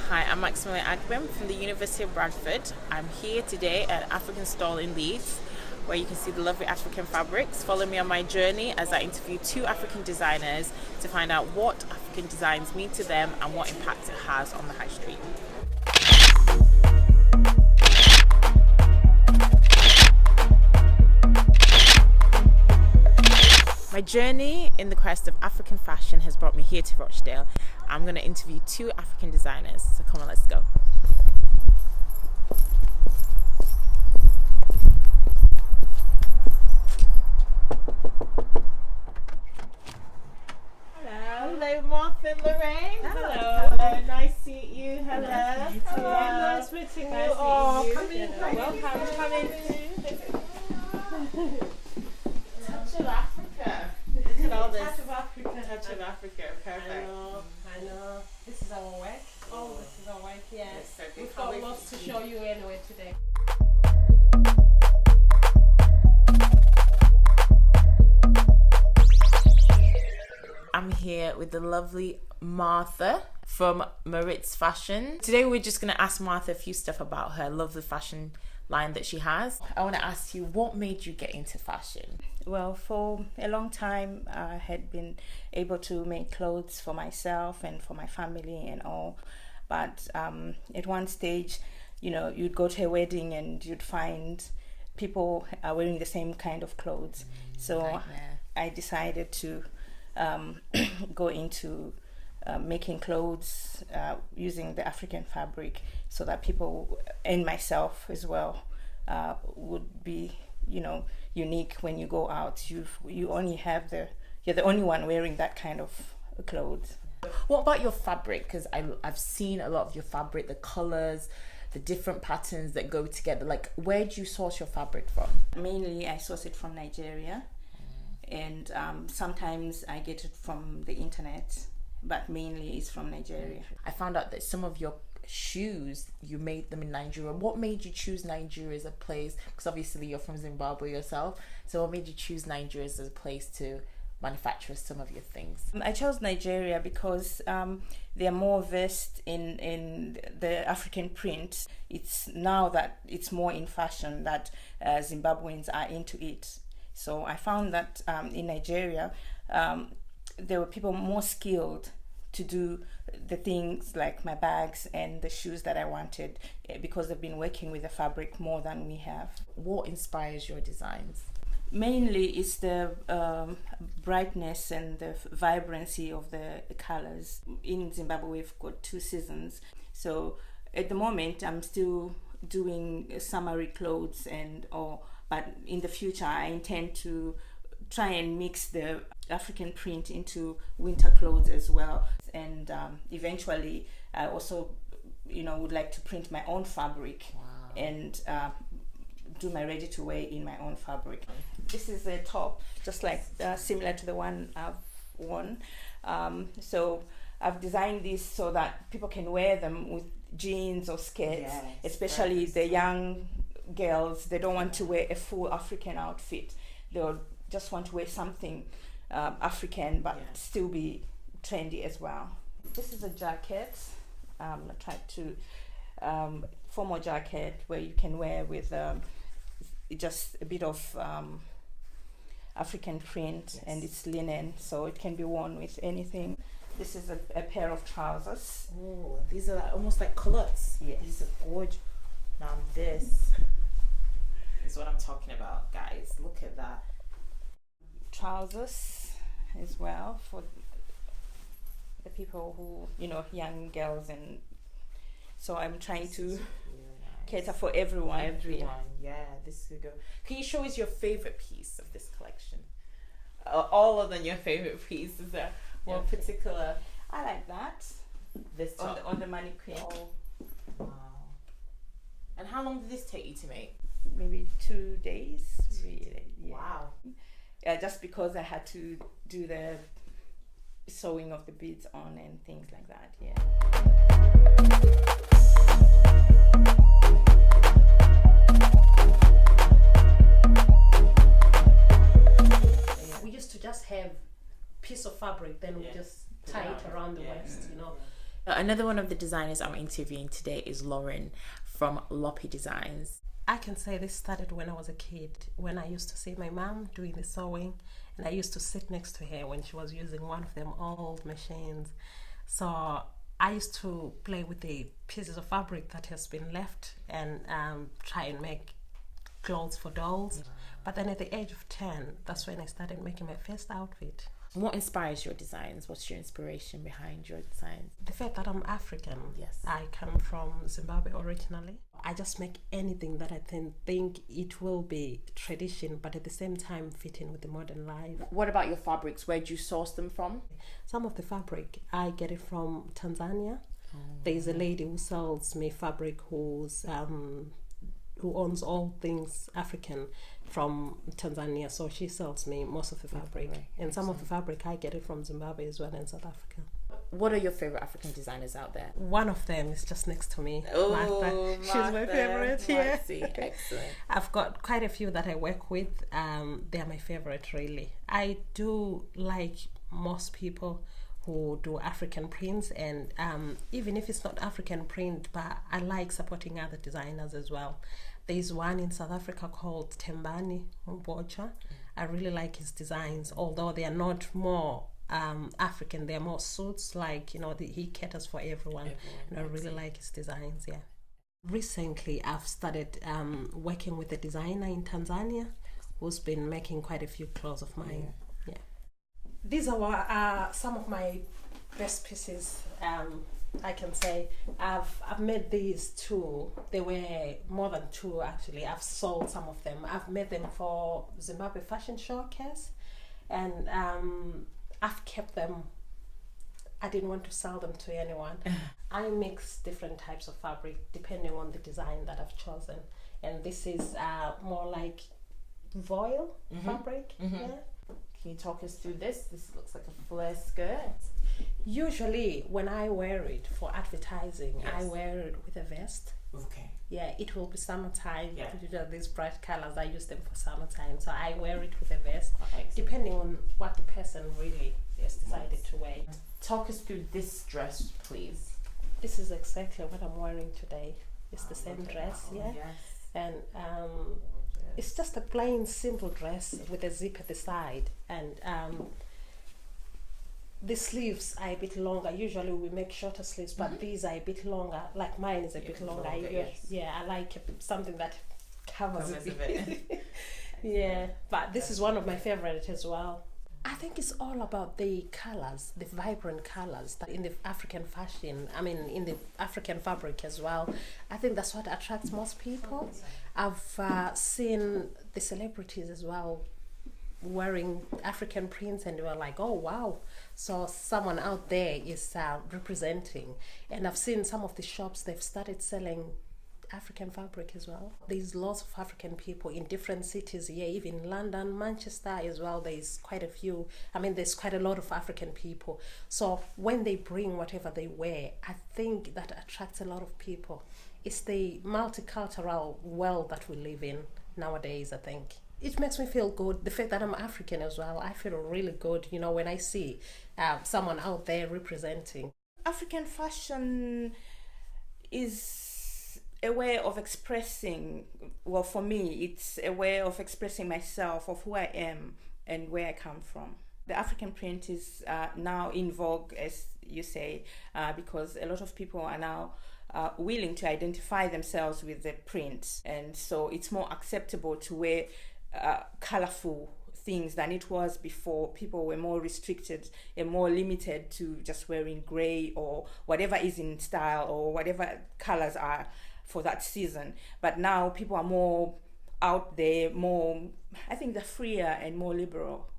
Hi, I'm Maxim Agbim from the University of Bradford. I'm here today at African Stall in Leeds, where you can see the lovely African fabrics. Follow me on my journey as I interview 2 African designers to find out what African designs mean to them and what impact it has on the high street. My journey in the quest of African fashion has brought me here to Rochdale. I'm going to interview 2 African designers, so come on, let's go. Hello, Martha and Lorraine. Hello. Nice to meet you. Hello. Nice meeting you. Come in. Welcome. Come in. Touch of Africa. Look at all this. Touch of Africa. Touch of Africa. Perfect. I know. This is our work. Oh, this is our work. Yes. So we've got lots to show you anyway today. I'm here with the lovely Martha from Maritz Fashion. Today we're just going to ask Martha a few stuff about her lovely fashion line that she has. I want to ask you, what made you get into fashion? Well, for a long time, I had been able to make clothes for myself and for my family and all. But at one stage, you know, you'd go to a wedding and you'd find people are wearing the same kind of clothes. So I decided to go into making clothes using the African fabric, so that people and myself as well would be, you know, unique when you go out. You only have you're the only one wearing that kind of clothes. What about your fabric? Because I've seen a lot of your fabric, the colors, the different patterns that go together. Like, where do you source your fabric from? Mainly I source it from Nigeria, and sometimes I get it from the internet, but mainly it's from Nigeria. I found out that some of your shoes, you made them in Nigeria. What made you choose Nigeria as a place? Because obviously you're from Zimbabwe yourself, so what made you choose Nigeria as a place to manufacture some of your things? I chose Nigeria because they are more versed in the African print. It's now that it's more in fashion that Zimbabweans are into it. So I found that in Nigeria, there were people more skilled to do the things like my bags and the shoes that I wanted, because they've been working with the fabric more than we have. What inspires your designs? Mainly it's the brightness and the vibrancy of the colors. In Zimbabwe we've got 2 seasons, so at the moment I'm still doing summery clothes but in the future I intend to try and mix the African print into winter clothes as well, and eventually I also, you know, would like to print my own fabric. And do my ready to wear in my own fabric. This is a top, just like similar to the one I've worn. So I've designed this so that people can wear them with jeans or skirts, especially the young girls. They don't want to wear a full African outfit. They'll just want to wear something African, but still be trendy as well. This is a jacket. I tried to formal jacket where you can wear with just a bit of African print, and it's linen, so it can be worn with anything. This is a pair of trousers. Oh, these are almost like culottes. Yes. These are gorgeous. Now this is what I'm talking about, guys. Look at that. Trousers as well for the people who, you know, young girls, and so I'm trying to cater for everyone. Yeah, this could go. Can you show us your favorite piece of this collection? All of them your favorite piece? Is there one particular? I like that. This top. On the mannequin. Oh, wow. And how long did this take you to make? Maybe 2 days. Really. Yeah. Wow. Just because I had to do the sewing of the beads on and things like that. We used to just have piece of fabric, then we just tie it around the waist, you know. Another one of the designers I'm interviewing today is Lauren from Loppy Designs. I can say this started when I was a kid, when I used to see my mom doing the sewing, and I used to sit next to her when she was using one of them old machines. So I used to play with the pieces of fabric that has been left and try and make clothes for dolls. But then at the age of 10, that's when I started making my first outfit. What inspires your designs? What's your inspiration behind your designs? The fact that I'm African. Yes. I come from Zimbabwe originally. I just make anything that I think it will be tradition, but at the same time fit in with the modern life. What about your fabrics? Where do you source them from? Some of the fabric, I get it from Tanzania. There's a lady who sells me fabric who owns all things African from Tanzania, so she sells me most of the fabric. And some of the fabric I get it from Zimbabwe as well, and South Africa. What are your favorite African designers out there? One of them is just next to me. Oh, Martha. She's my favorite. Yeah. Excellent. I've got quite a few that I work with. They're my favorite, really. I do like most people who do African prints, and even if it's not African print, but I like supporting other designers as well. There's one in South Africa called Tembani Mbocha. I really like his designs, although they are not more African, they're more suits, like, he caters for everyone. And I really like his designs, yeah. Recently, I've started working with a designer in Tanzania who's been making quite a few clothes of mine. Yeah. These are some of my best pieces. I can say I've made these two. They were more than two, actually. I've sold some of them. I've made them for Zimbabwe Fashion Showcase, and I've kept them. I didn't want to sell them to anyone. I mix different types of fabric depending on the design that I've chosen, and this is more like voile fabric. Yeah. Can you talk us through this? This looks like a flare skirt. Usually when I wear it for advertising, I wear it with a vest. Okay. Yeah, it will be summertime. Yeah. These bright colors, I use them for summertime. So I wear it with a vest, Excellent. depending on what the person really has decided to wear. Talk us through this dress, please. This is exactly what I'm wearing today. It's the same dress, Yes. and it's just a plain, simple dress with a zip at the side, and the sleeves are a bit longer. Usually we make shorter sleeves, but these are a bit longer. Like mine is a bit longer. I like something that covers a bit. Yeah, but this is one of my favorite as well. I think it's all about the colors, the vibrant colors that in the African fashion, in the African fabric as well. I think that's what attracts most people. I've seen the celebrities as well wearing African prints, and they were like, oh wow, so someone out there is representing. And I've seen some of the shops, they've started selling African fabric as well. There's lots of African people in different cities here, even London, Manchester as well. There's quite a few. There's quite a lot of African people. So when they bring whatever they wear, I think that attracts a lot of people. It's the multicultural world that we live in nowadays, I think. It makes me feel good. The fact that I'm African as well, I feel really good, when I see someone out there representing. African fashion is a way of expressing, well, for me, it's a way of expressing myself, of who I am and where I come from. The African print is now in vogue, as you say, because a lot of people are now willing to identify themselves with the print, and so it's more acceptable to wear colorful things than it was before. People were more restricted and more limited to just wearing gray or whatever is in style or whatever colors are for that season. But now people are more out there, more, I think they're freer and more liberal.